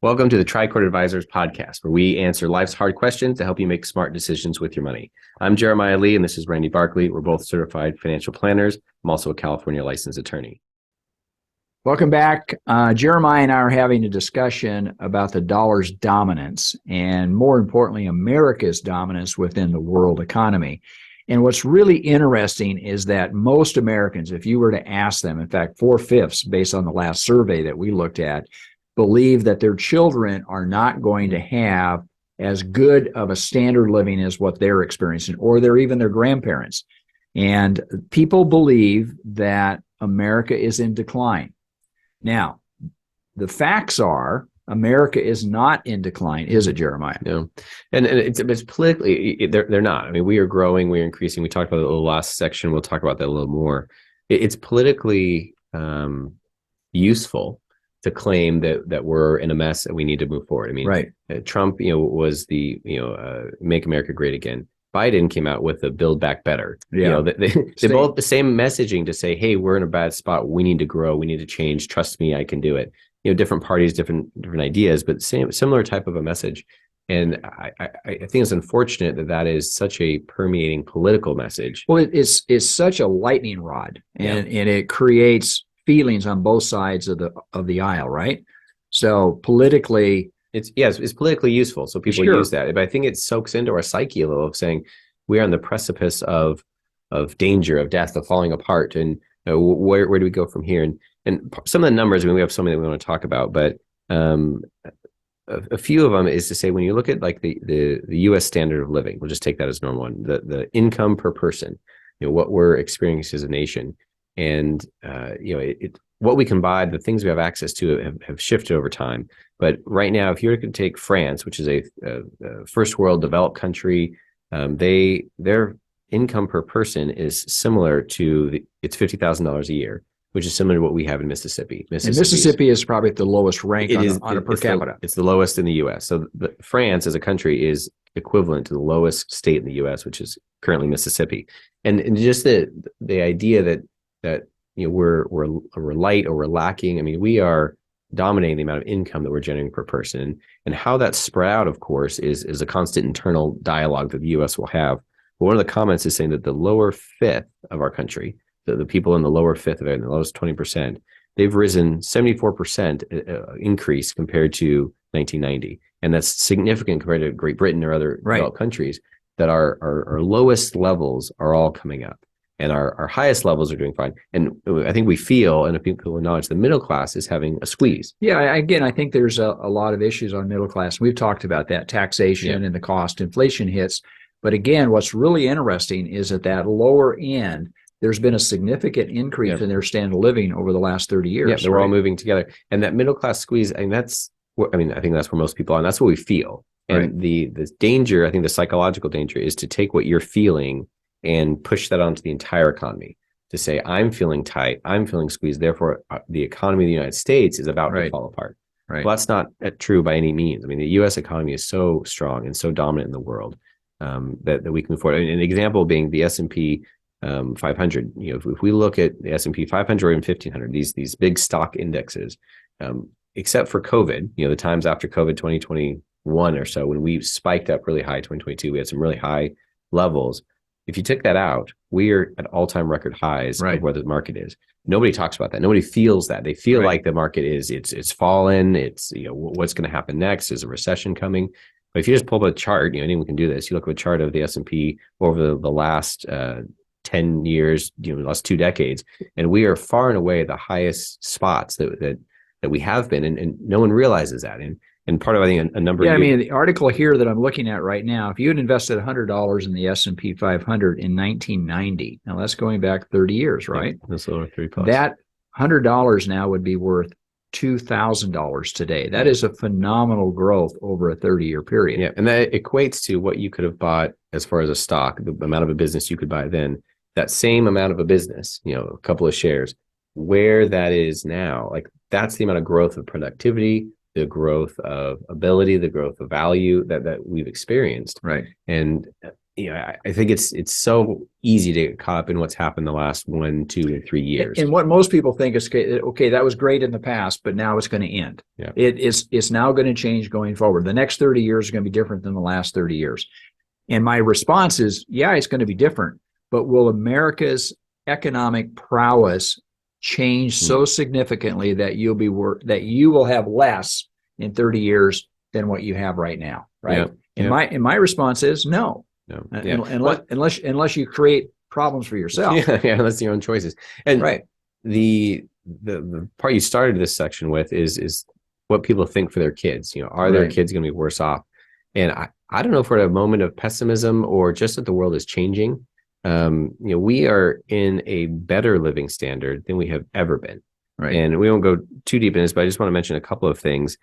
Welcome to the Tricord Advisors podcast, where we answer life's hard questions to help you make smart decisions with your money. I'm Jeremiah Lee, and this is Randy Barkley. We're both certified financial planners. I'm also a California licensed attorney. Welcome back. Jeremiah and I are having a discussion about the dollar's dominance and, more importantly, America's dominance within the world economy. And what's really interesting is that most Americans, if you were to ask them, in fact, 4/5, based on the last survey that we looked at, believe that their children are not going to have as good of a standard living as what they're experiencing, or even their grandparents. And people believe that America is in decline. Now, the facts are America is not in decline, is it, Jeremiah? No, and it's politically, they're not. I mean, we are growing, we're increasing. We talked about it in the last section. We'll talk about that a little more. It's politically useful to claim that we're in a mess and we need to move forward. I mean, right. Trump, was the Make America Great Again. Biden came out with a Build Back Better. Yeah. They both the same messaging to say, hey, we're in a bad spot. We need to grow. We need to change. Trust me, I can do it. Different parties, different ideas, but similar type of a message. And I think it's unfortunate that is such a permeating political message. Well, it's such a lightning rod, and it creates feelings on both sides of the aisle, right? So politically, it's politically useful, so people use that. But I think it soaks into our psyche a little of saying we are on the precipice of danger, of death, of falling apart, and where do we go from here? And some of the numbers, I mean, we have something that we want to talk about, but a few of them is to say when you look at like the U.S. standard of living, we'll just take that as normal one, the income per person, what we're experiencing as a nation. And what we can buy, the things we have access to have shifted over time. But right now, if you were to take France, which is a first world developed country, their income per person is similar to it's $50,000 a year, which is similar to what we have in Mississippi. Mississippi is probably the lowest rank on a per capita. It's the lowest in the U.S. So France as a country is equivalent to the lowest state in the U.S., which is currently Mississippi. And just the idea that we're light or we're lacking. I mean, we are dominating the amount of income that we're generating per person, and how that's spread out, of course, is a constant internal dialogue that the U.S. will have. But one of the comments is saying that the lower fifth of our country, the people in the lower fifth of it, in the lowest 20%, they've risen 74% increase compared to 1990, and that's significant compared to Great Britain or other developed countries. That our lowest levels are all coming up. And our highest levels are doing fine. And I think we feel, and if people acknowledge, the middle class is having a squeeze. Yeah, again, I think there's a lot of issues on middle class. We've talked about that, taxation and the cost inflation hits. But again, what's really interesting is at that lower end, there's been a significant increase in their standard of living over the last 30 years. Yeah, they're all moving together. And that middle class squeeze, I think that's where most people are, and that's what we feel. And the danger, I think the psychological danger is to take what you're feeling and push that onto the entire economy, to say, I'm feeling tight, I'm feeling squeezed, therefore the economy of the United States is about to fall apart. Well, that's not true by any means. I mean, the U.S. economy is so strong and so dominant in the world that we can move forward. And an example being the S&P 500. If we look at the S&P 500 and 1500, these big stock indexes, except for COVID, the times after COVID, 2021 or so, when we spiked up really high, 2022, we had some really high levels. If you took that out, we are at all-time record highs of where the market is. Nobody talks about that. Nobody feels that. They feel like the market it's fallen. It's what's going to happen next? Is a recession coming? But if you just pull up a chart, anyone can do this. You look at a chart of the S&P over the last 10 years, the last 2 decades, and we are far and away the highest spots that we have been, and no one realizes that. And part of, I think, a number of... I mean, the article here that I'm looking at right now, if you had invested $100 in the S&P 500 in 1990, now that's going back 30 years, right? Yeah, that's over 3+. That $100 now would be worth $2,000 today. That is a phenomenal growth over a 30-year period. Yeah, and that equates to what you could have bought as far as a stock, the amount of a business you could buy then. That same amount of a business, a couple of shares, where that is now, like that's the amount of growth of productivity, the growth of ability, the growth of value that we've experienced. Right. And I think it's so easy to get caught up in what's happened the last 1, 2, and 3 years. And what most people think is, okay, that was great in the past, but now it's going to end. Yeah. It's now going to change going forward. The next 30 years are going to be different than the last 30 years. And my response is, yeah, it's going to be different, but will America's economic prowess change so significantly that you will have less in 30 years than what you have right now, right? Yeah. And my response is no. No. Unless you create problems for yourself. Yeah, that's your own choices. And right. The part you started this section with is what people think for their kids. Are their kids going to be worse off? And I don't know if we're at a moment of pessimism or just that the world is changing. We are in a better living standard than we have ever been. Right. And we won't go too deep in this, but I just want to mention a couple of things.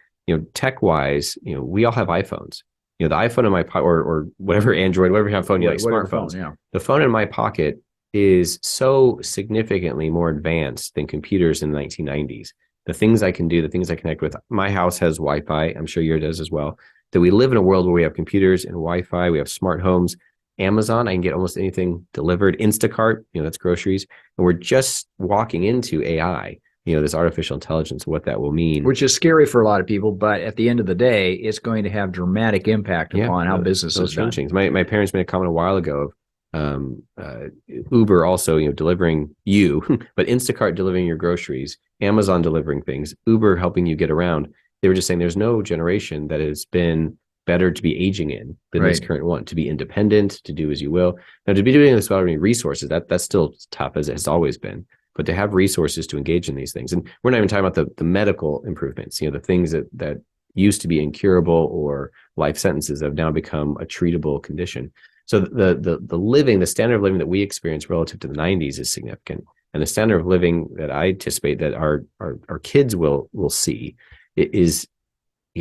Tech wise, we all have iPhones. The iPhone in my pocket or whatever Android, whatever you have phone, smartphones. Phone, The phone in my pocket is so significantly more advanced than computers in the 1990s. The things I can do, the things I connect with. My house has Wi-Fi. I'm sure yours does as well. That we live in a world where we have computers and Wi-Fi. We have smart homes. Amazon, I can get almost anything delivered. Instacart, that's groceries. And we're just walking into AI. This artificial intelligence, what that will mean. Which is scary for a lot of people, but at the end of the day, it's going to have dramatic impact upon how business is done. My parents made a comment a while ago of Uber also, delivering you, but Instacart delivering your groceries, Amazon delivering things, Uber helping you get around. They were just saying there's no generation that has been better to be aging in than this current one, to be independent, to do as you will. Now, to be doing this without any resources, that's still tough, as it has always been. But to have resources to engage in these things. And we're not even talking about the medical improvements, the things that used to be incurable or life sentences have now become a treatable condition. So the standard of living that we experience relative to the 90s is significant. And the standard of living that I anticipate that our kids will see is,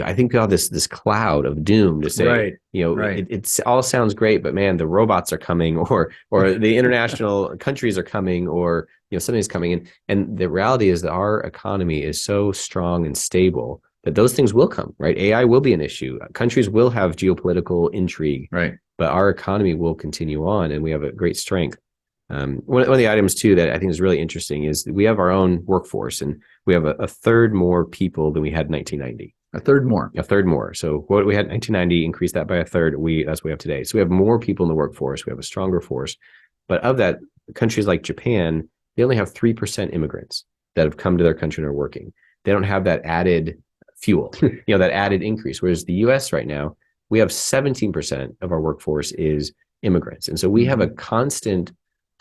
I think we have this cloud of doom to say, it all sounds great, but man, the robots are coming, or the international countries are coming, or something's coming in. And the reality is that our economy is so strong and stable that those things will come, right? AI will be an issue. Countries will have geopolitical intrigue, right? But our economy will continue on, and we have a great strength. One of the items too that I think is really interesting is we have our own workforce, and we have a third more people than we had in 1990. A third more. So what we had in 1990, increased that by a third. That's what we have today. So we have more people in the workforce. We have a stronger force. But of that, countries like Japan, they only have 3% immigrants that have come to their country and are working. They don't have that added fuel, that added increase. Whereas the US right now, we have 17% of our workforce is immigrants. And so we have a constant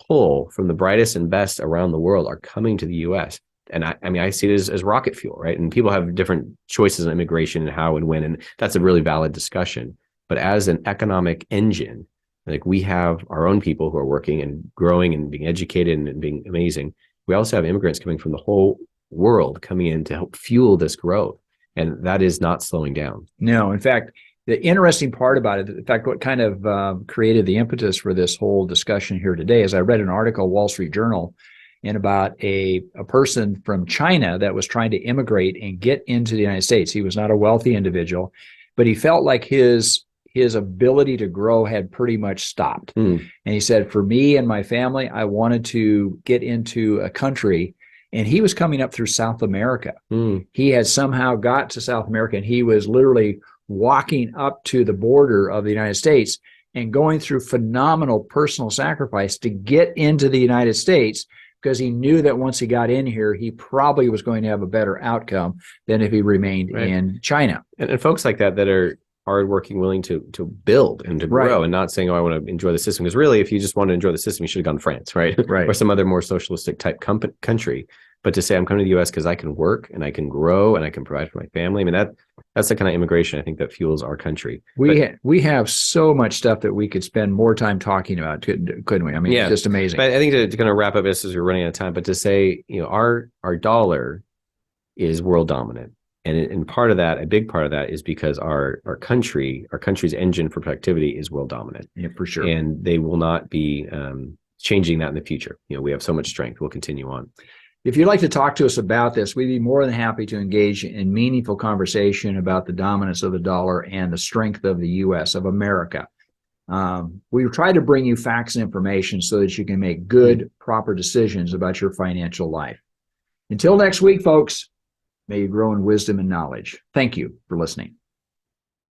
pull from the brightest and best around the world are coming to the US. And I see it as rocket fuel, right? And people have different choices on immigration and how and when, and that's a really valid discussion. But as an economic engine, like we have our own people who are working and growing and being educated and being amazing. We also have immigrants coming from the whole world coming in to help fuel this growth. And that is not slowing down. No, in fact, the interesting part about it, in fact, what kind of created the impetus for this whole discussion here today is I read an article, Wall Street Journal, and about a person from China that was trying to immigrate and get into the United States. He was not a wealthy individual, but he felt like his ability to grow had pretty much stopped. And he said, for me and my family, I wanted to get into a country, and he was coming up through South America. He had somehow got to South America, and he was literally walking up to the border of the United States and going through phenomenal personal sacrifice to get into the United States, because he knew that once he got in here, he probably was going to have a better outcome than if he remained in China. And folks like that are hardworking, willing to build and to grow, and not saying, oh, I want to enjoy the system. Because really, if you just want to enjoy the system, you should have gone to France, right? Or some other more socialistic type country. But to say, I'm coming to the U.S. because I can work and I can grow and I can provide for my family. I mean, that's the kind of immigration I think that fuels our country. We have so much stuff that we could spend more time talking about, couldn't we? I mean, it's just amazing. But I think to kind of wrap up this as we're running out of time, but to say, our dollar is world dominant. And part of that, a big part of that is because our country's engine for productivity is world dominant. Yeah, for sure. And they will not be changing that in the future. We have so much strength. We'll continue on. If you'd like to talk to us about this, we'd be more than happy to engage in meaningful conversation about the dominance of the dollar and the strength of the U.S., of America. We try to bring you facts and information so that you can make good, proper decisions about your financial life. Until next week, folks, may you grow in wisdom and knowledge. Thank you for listening.